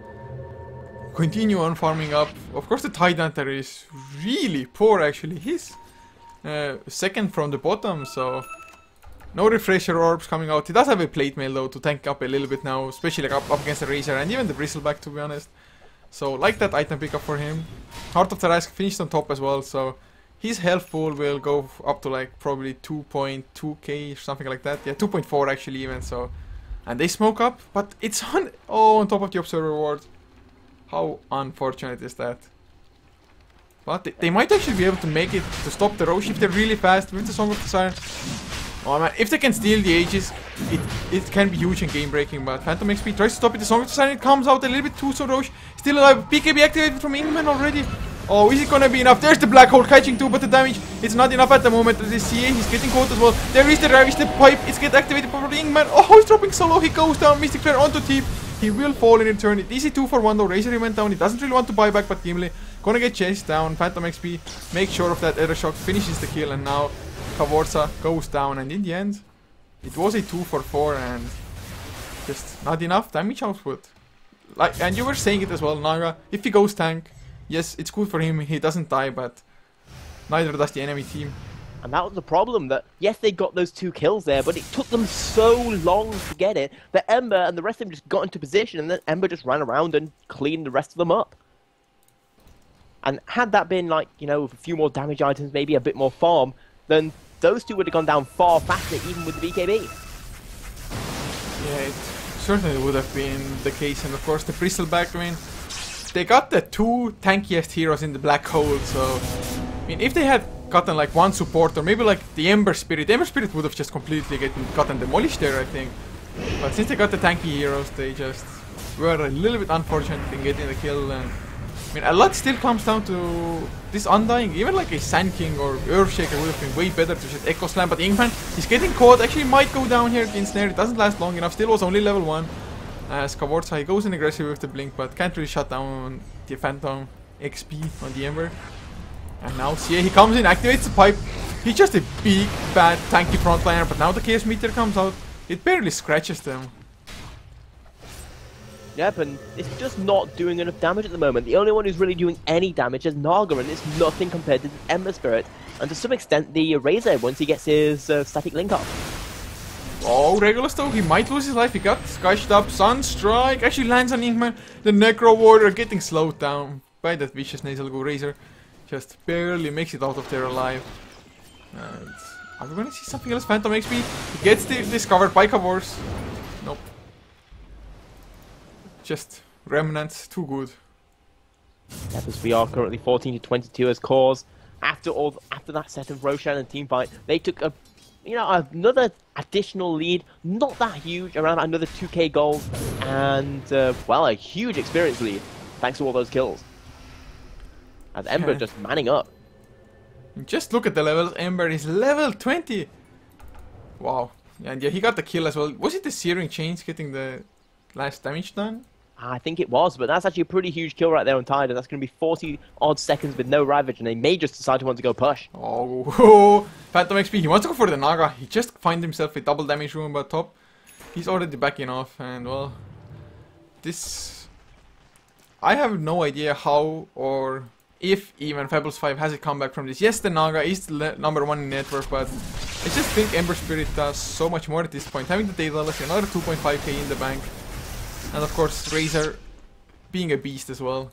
continue on farming up. Of course, the Tide Hunter is really poor, actually. He's second from the bottom, so no refresher orbs coming out. He does have a plate mail though to tank up a little bit now, especially like up against the Razor and even the Bristleback, to be honest. So like that item pickup for him. Heart of the Risk finished on top as well, so his health pool will go up to like probably 2.2k or something like that. Yeah, 2.4 actually even. So, and they smoke up, but it's on top of the Observer reward. How unfortunate is that? But they might actually be able to make it to stop the Roche if they're really fast with the Song of the Siren. Oh man, if they can steal the Aegis, it can be huge and game breaking. But Phantom XP tries to stop it. The Song of the Siren, it comes out a little bit too so Roche. Still alive. BKB activated from Ingman already. Oh, is it gonna be enough? There's the Black Hole catching too, but the damage, it's not enough at the moment. The CA, he's getting caught as well. There is the Ravish, the pipe, it's get activated for the Ingman. Oh, he's dropping so low. He goes down. Mystic Flare onto Teep. He will fall in return. It's easy 2 for 1 though. Razor, he went down. He doesn't really want to buy back, but Gimli gonna get chased down. Phantom XP makes sure of that Ether Shock, finishes the kill, and now Kavorza goes down. And in the end, it was a 2 for 4 and just not enough damage output. Like, and you were saying it as well, Naga. If he goes tank, yes, it's good for him. He doesn't die, but neither does the enemy team. And that was the problem, that yes, they got those 2 kills there, but it took them so long to get it that Ember and the rest of them just got into position, and then Ember just ran around and cleaned the rest of them up. And had that been like, you know, with a few more damage items, maybe a bit more farm, then those 2 would have gone down far faster, even with the BKB. Yeah, it certainly would have been the case. And of course, the Bristleback, I mean, they got the 2 tankiest heroes in the Black Hole, so I mean, if they had gotten like 1 support or maybe like the Ember Spirit would have just completely gotten demolished there, I think. But since they got the tanky heroes, they just were a little bit unfortunate in getting the kill. And I mean, a lot still comes down to this Undying. Even like a Sand King or Earthshaker would have been way better to just Echo Slam. But Ingman, he's getting caught, actually might go down here in Snare. It doesn't last long enough, still was only level 1. As Kavorza, he goes in aggressive with the Blink, but can't really shut down the Phantom XP on the Ember. And now CA, he comes in, activates the pipe. He's just a big, bad, tanky frontliner, but now the Chaos Meteor comes out. It barely scratches them. Yep, and it's just not doing enough damage at the moment. The only one who's really doing any damage is Naga, and it's nothing compared to the Ember Spirit. And to some extent, the Razor, once he gets his static link up. Oh, Regulus though, he might lose his life. He got scratched up. Sunstrike actually lands on Inkman. The Necro Warrior getting slowed down by that vicious Nasal Go Razor. Just barely makes it out of there alive. And are we gonna see something else? Phantom XP. He gets discovered by Kavors. Nope. Just remnants, too good. Yep, as we are currently 14 to 22 as Cause. After that set of Roshan and team fight, they took another additional lead, not that huge, around another 2k gold, and well, a huge experience lead thanks to all those kills. As Ember just manning up. Just look at the levels. Ember is level 20. Wow. And yeah, he got the kill as well. Was it the Searing Chains getting the last damage done? I think it was, but that's actually a pretty huge kill right there on Tide, and that's going to be 40 odd seconds with no Ravage, and they may just decide to want to go push. Oh, Phantom XP. He wants to go for the Naga. He just finds himself a double damage room at top. He's already backing off, and well, this, I have no idea how or if even Fables 5 has a comeback from this. Yes, the Naga is the number 1 in network, but I just think Ember Spirit does so much more at this point. Having the Daedalus, another 2.5k in the bank. And of course, Razor being a beast as well.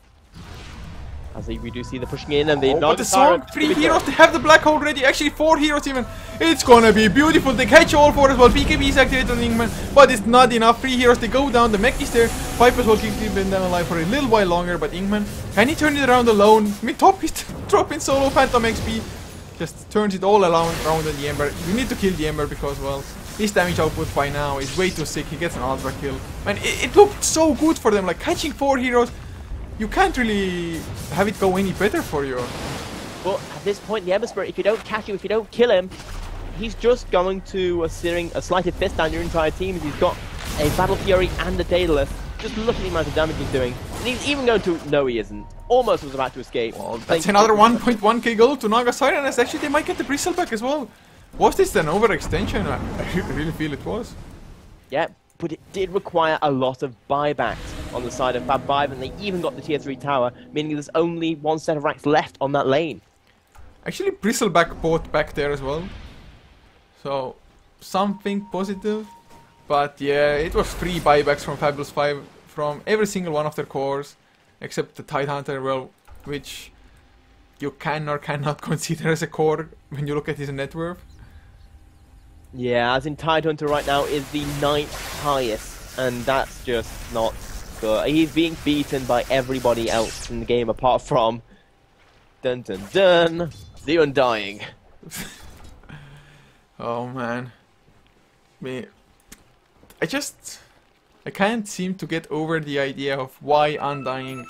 As we do see the pushing in, and the but the song, 3 heroes, they have the Black Hole ready. Actually 4 heroes even. It's gonna be beautiful. They catch all 4 as well. BKB is activated on Ingman, but it's not enough. 3 heroes, they go down. The mech is there. Pipe as well keeps them alive for a little while longer, but Ingman, can he turn it around alone? I mean, top is dropping solo. Phantom XP just turns it all around on the Ember. You need to kill the Ember because, well, his damage output by now is way too sick. He gets an ultra kill. Man, it looked so good for them, like catching 4 heroes. you can't really have it go any better for you. Well, at this point, the Ember Spirit, if you don't catch him, if you don't kill him, he's just going to sling a slighted fist down your entire team. He's got a Battle Fury and a Daedalus. Just look at the amount of damage he's doing. And he's even going to... No, he isn't. Almost was about to escape. Well, that's another 1.1k gold to Naga Siren, as actually they might get the Bristle back as well. Was this an overextension? I really feel it was. Yeah, but it did require a lot of buybacks on the side of Fab 5, and they even got the tier 3 tower, meaning there's only one set of racks left on that lane. Actually, Bristleback bought back there as well. So, something positive. But yeah, it was 3 buybacks from Fabulous 5 from every single one of their cores, except the Tidehunter, well, which you can or cannot consider as a core when you look at his net worth. Yeah, as in Tidehunter right now is the 9th highest, and that's just not good. He's being beaten by everybody else in the game apart from... Dun dun dun! The Undying. Oh man. I can't seem to get over the idea of why Undying.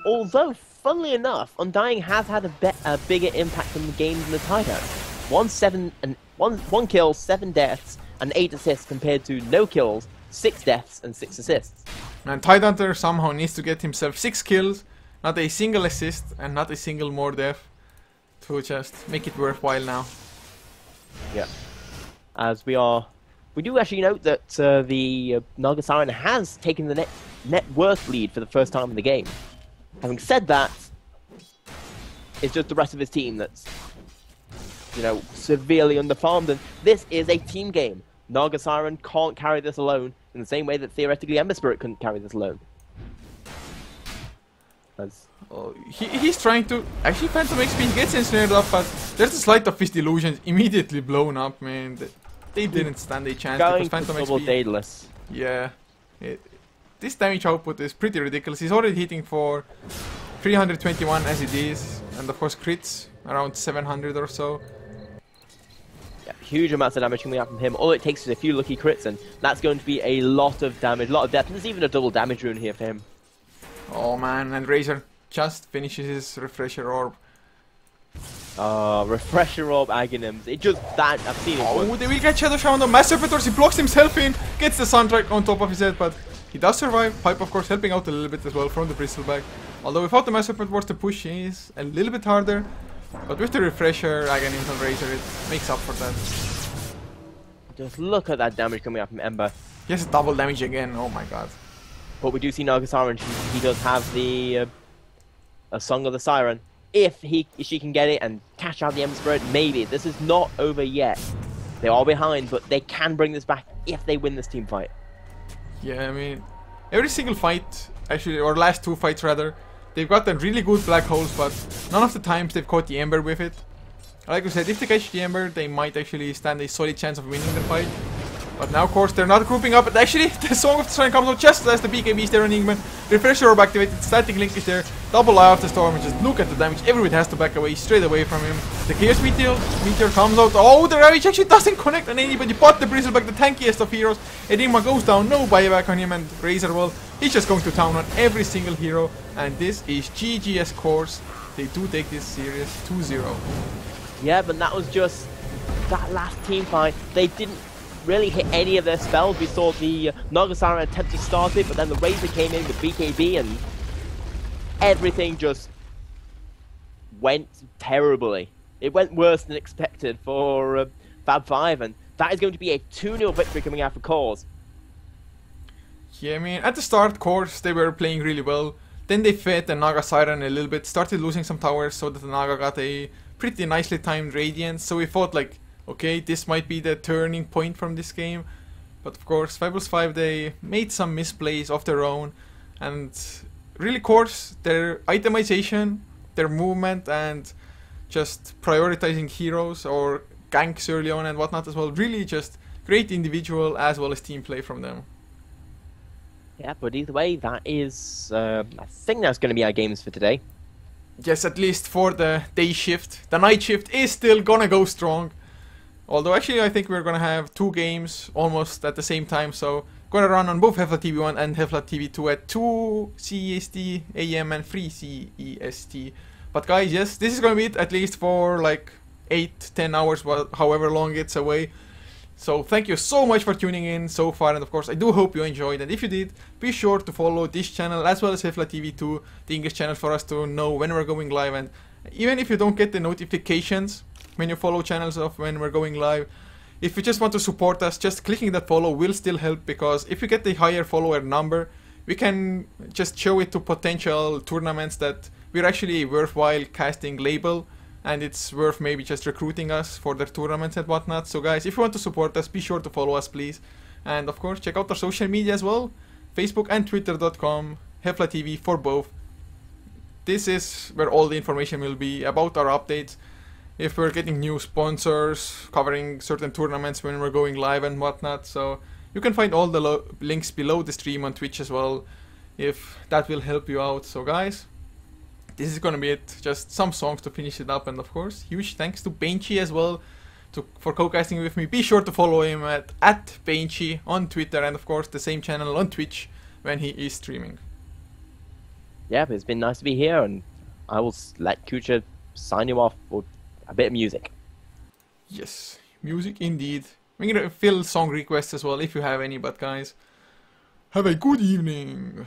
Although, funnily enough, Undying has had a bigger impact on the game than the Tidehunter. 1 kill, 7 deaths, and 8 assists compared to no kills, 6 deaths, and 6 assists. And Tidehunter somehow needs to get himself 6 kills, not a single assist, and not a single more death to just make it worthwhile now. Yeah. As we do actually note that the Naga Siren has taken the net worth lead for the first time in the game. Having said that, it's just the rest of his team that's, you know, severely underfarmed, and this is a team game. Naga Siren can't carry this alone in the same way that theoretically Ember Spirit couldn't carry this alone. He's trying to... Actually, Phantom XP gets ensnared up, but there's a slight of his delusions immediately blown up, man. They didn't stand a chance because Phantom XP... Daedalus. Yeah. This damage output is pretty ridiculous. He's already hitting for 321 as it is, and of course crits around 700 or so. Yeah, huge amounts of damage coming out from him. All it takes is a few lucky crits, and that's going to be a lot of damage, a lot of death. There's even a double damage rune here for him. Oh man, and Razor just finishes his Refresher Orb. Refresher Orb Aghanims. It just that I've seen it. Oh, they will get Shadow Shower on the Mass Serpentors. He blocks himself in, gets the Sunstrike on top of his head, but he does survive. Pipe, of course, helping out a little bit as well from the Bristleback. Although without the Mass Serpentors, the push is a little bit harder. But with the Refresher, Aghanims and Razor, it makes up for that. Just look at that damage coming out from Ember. He has double damage again. Oh my god. But we do see Naga Siren. He does have the a Song of the Siren. If she can get it and catch out the Ember Spirit, maybe. This is not over yet. They are behind, but they can bring this back if they win this team fight. Yeah, I mean, every single fight, actually, or last 2 fights rather, they've gotten really good black holes, but none of the times they've caught the Ember with it. Like I said, if they catch the Ember, they might actually stand a solid chance of winning the fight. But now, of course, they're not grouping up. But actually, the Song of the Storm comes out just as the BKB is there on Enigma. Refresher Orb activated, Static Link is there. Double Eye of the Storm, and just look at the damage. Everyone has to back away, straight away from him. The Chaos Meteor comes out. Oh, the Ravage actually doesn't connect on anybody but the Bristleback, the tankiest of heroes. Enigma goes down, no buyback on him, and Razor, well, he's just going to town on every single hero. And this is GG's course. They do take this serious 2-0. Yeah, but that was just that last team fight. They didn't really hit any of their spells. We saw the Naga Siren attempt to start it, but then the Razor came in with BKB and everything just went terribly. It went worse than expected for Fab 5, and that is going to be a 2-0 victory coming out for Cores. Yeah, I mean, at the start, Cores, they were playing really well. Then they fed the Naga Siren a little bit, started losing some towers so that the Naga got a pretty nicely timed Radiance. So we thought like, okay, this might be the turning point from this game. But of course, Fabulous 5, they made some misplays of their own. And really, Cores, their itemization, their movement, and just prioritizing heroes or ganks early on and whatnot as well. Really just great individual as well as team play from them. Yeah, but either way, that is... I think that's going to be our games for today. Yes, at least for the day shift. The night shift is still gonna go strong. Although actually I think we're gonna have 2 games almost at the same time, so Gonna run on both HeflaTV 1 and HeflaTV 2 at 2 CEST AM and 3 CEST. But guys, yes, this is gonna be it at least for like 8-10 hours, however long it's away. So thank you so much for tuning in so far, and of course I do hope you enjoyed, and if you did, be sure to follow this channel as well as HeflaTV 2, the English channel, for us to know when we're going live. And even if you don't get the notifications when you follow channels of when we're going live, if you just want to support us, just clicking that follow will still help, because if you get the higher follower number, we can just show it to potential tournaments that we're actually a worthwhile casting label, and it's worth maybe just recruiting us for their tournaments and whatnot. So guys, if you want to support us, be sure to follow us, please. And of course, check out our social media as well, Facebook and Twitter.com, HeflaTV for both. This is where all the information will be about our updates, if we're getting new sponsors, covering certain tournaments when we're going live and whatnot. So you can find all the links below the stream on Twitch as well, if that will help you out. So guys, this is gonna be it. Just some songs to finish it up, and of course, huge thanks to Benchy as well for co-casting with me. Be sure to follow him at Benchy on Twitter, and of course the same channel on Twitch when he is streaming. Yeah, but it's been nice to be here, and I will let Kucha sign you off for a bit of music. Yes, music indeed. We're gonna fill song requests as well if you have any, but guys, have a good evening.